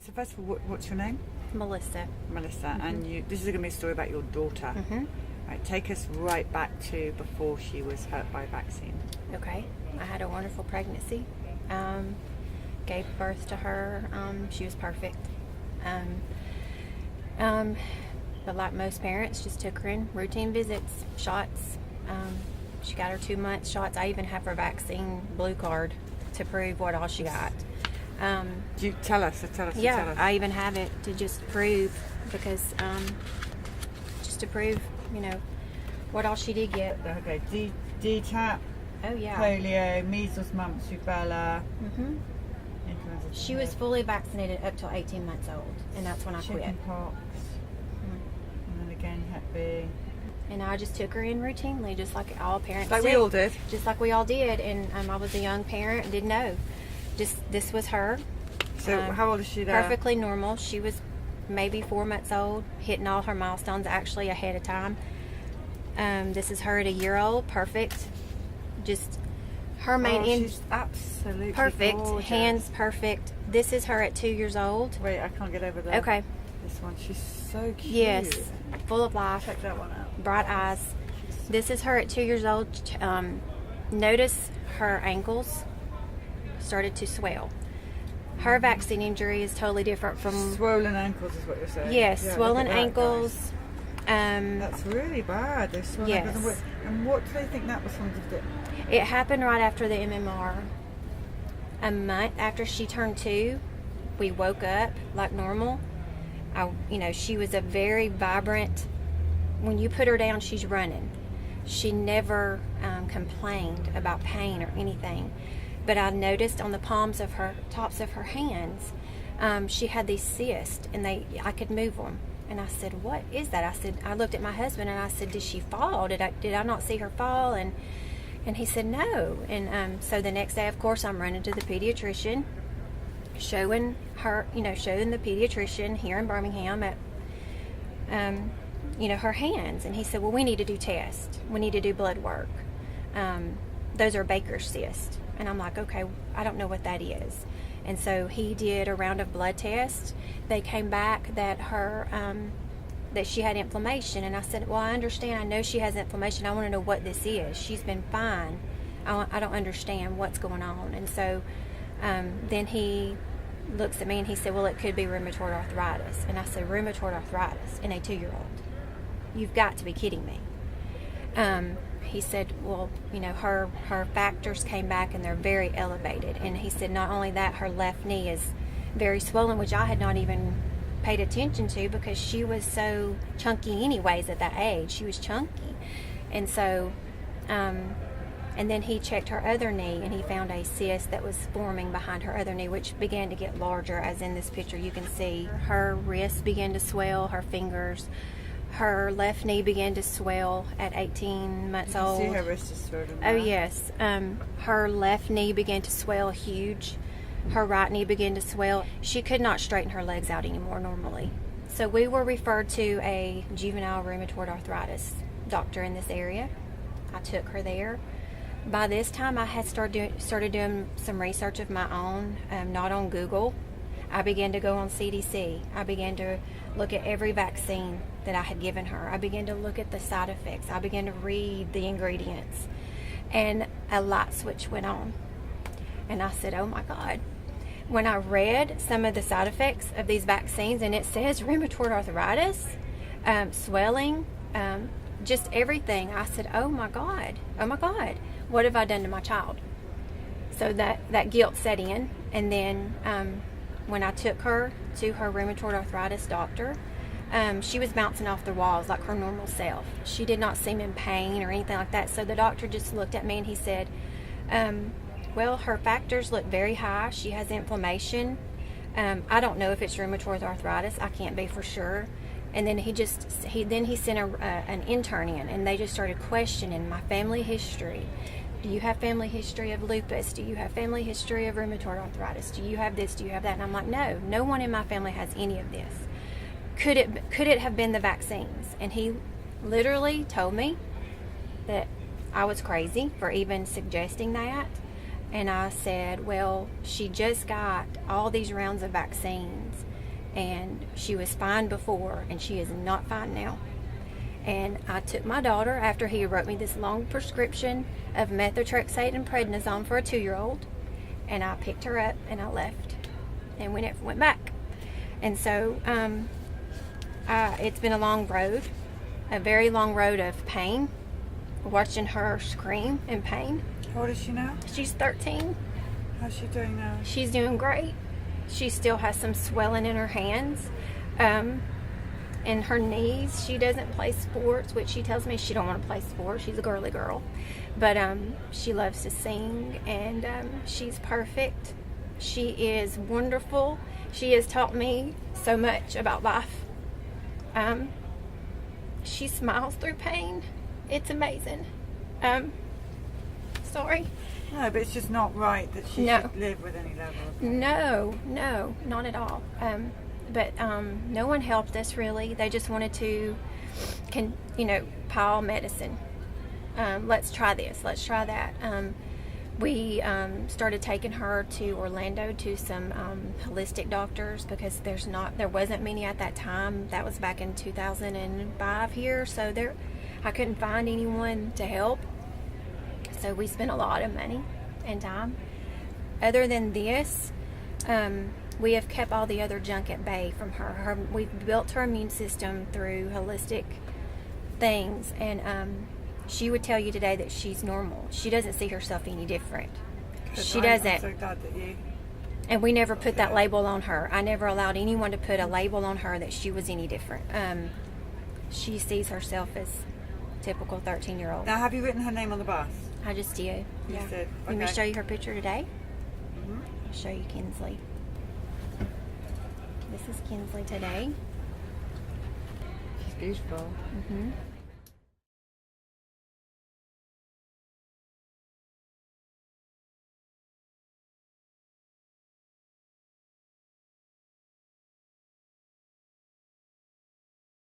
So first of all, what's your name? Melissa. Melissa. And this is going to be a story about your daughter. Right, take us right back to before she was hurt by vaccine. Okay. I had a wonderful pregnancy. Gave birth to her. She was perfect. But like most parents, just took her in routine visits, shots. She got her 2 month shots. I even have her vaccine blue card to prove what all she got. Do you tell us? Yeah, I even have it to just prove, because just to prove, what all she did get. Okay, DTaP. Oh yeah. Polio, measles, mumps, rubella. Influenza. She was fully vaccinated up till 18 months old, and that's when I quit. Chickenpox. And then again, Hep B. And I just took her in routinely, just like all parents Like did. we all did. Just like we all did. And I was a young parent and didn't know. Just this was her. So how old is she there? Perfectly normal. She was maybe 4 months old, hitting all her milestones actually ahead of time. This is her at a year old, perfect. Just her main she's absolutely perfect, gorgeous. hands perfect. This is her at 2 years old. Wait, I can't get over that. Okay. This one, she's so cute. Yes, full of life. Check that one out. Bright eyes. This is her at 2 years old. Notice her ankles started to swell. Her vaccine injury is totally different from... Swollen ankles is what you're saying. Yes, Yeah, swollen look at that, ankles. guys. That's really bad. Those swollen Yes. ankles. And what do they think that was from? It happened right after the MMR. A month after she turned 2, we woke up like normal. She was a very vibrant... When you put her down, she's running. She never complained about pain or anything. But I noticed on the tops of her hands, she had these cysts, and I could move them. And I said, "What is that?" I looked at my husband and I said, "Did she fall? Did I not see her fall?" And he said, "No." And so the next day, of course, I'm running to the pediatrician, showing the pediatrician here in Birmingham at her hands. And he said, "Well, we need to do tests. We need to do blood work. Those are Baker's cysts." And I'm like, "Okay, I don't know what that is." And so he did a round of blood tests. They came back that that she had inflammation. And I said, "Well, I understand. I know she has inflammation. I want to know what this is. She's been fine. I don't understand what's going on." And so then he looks at me and he said, "Well, it could be rheumatoid arthritis." And I said, "Rheumatoid arthritis in a 2-year-old? You've got to be kidding me." He said, "Well, her factors came back and they're very elevated." And he said, not only that, her left knee is very swollen, which I had not even paid attention to because she was so chunky anyways at that age. She was chunky. And so, and then he checked her other knee and he found a cyst that was forming behind her other knee, which began to get larger, as in this picture you can see. Her wrists began to swell, her fingers. Her left knee began to swell at 18 months old. See her wrist is swollen. Oh, yes. Her left knee began to swell huge. Her right knee began to swell. She could not straighten her legs out anymore normally. So we were referred to a juvenile rheumatoid arthritis doctor in this area. I took her there. By this time, I had started doing some research of my own, not on Google. I began to go on CDC. I began to look at every vaccine that I had given her. I began to look at the side effects. I began to read the ingredients. And a light switch went on. And I said, "Oh my God." When I read some of the side effects of these vaccines, and it says rheumatoid arthritis, swelling, just everything, I said, "Oh my God, what have I done to my child?" So that guilt set in. And then when I took her to her rheumatoid arthritis doctor, she was bouncing off the walls like her normal self. She did not seem in pain or anything like that. So the doctor just looked at me and he said, "Well, her factors look very high. She has inflammation. I don't know if it's rheumatoid arthritis. I can't be for sure." And then he sent an intern in, and they just started questioning my family history. Do you have family history of lupus? Do you have family history of rheumatoid arthritis? Do you have this? Do you have that? And I'm like, no one in my family has any of this. Could it have been the vaccines? And he literally told me that I was crazy for even suggesting that. And I said, "Well, she just got all these rounds of vaccines. and she was fine before, and she is not fine now. And I took my daughter, after he wrote me this long prescription of methotrexate and prednisone for a 2-year-old, and I picked her up and I left, and we never went back. And so it's been a long road, a very long road of pain, watching her scream in pain. How old is she now? She's 13. How's she doing now? She's doing great. She still has some swelling in her hands. In her knees. She doesn't play sports, which she tells me she don't want to play sports. She's a girly girl, but she loves to sing, and she's perfect. She is wonderful. She has taught me so much about life. She smiles through pain. It's amazing. Sorry. No, but it's just not right that she No. should live with any level of pain. No, not at all. But no one helped us really. They just wanted to, pile medicine. Let's try this. Let's try that. We started taking her to Orlando to some holistic doctors, because there wasn't many at that time. That was back in 2005 here, so I couldn't find anyone to help. So we spent a lot of money and time. Other than this, we have kept all the other junk at bay from her. We've built her immune system through holistic things, and she would tell you today that she's normal. She doesn't see herself any different. She doesn't. I'm so glad that you... And we never put that label on her. I never allowed anyone to put a label on her that she was any different. She sees herself as a typical 13-year-old. Now, have you written her name on the bus? I just did. You did. Let me Okay. show you her picture today. Mhm. I'll show you Kinsley. This is Kinsley today. She's beautiful. Mm-hmm.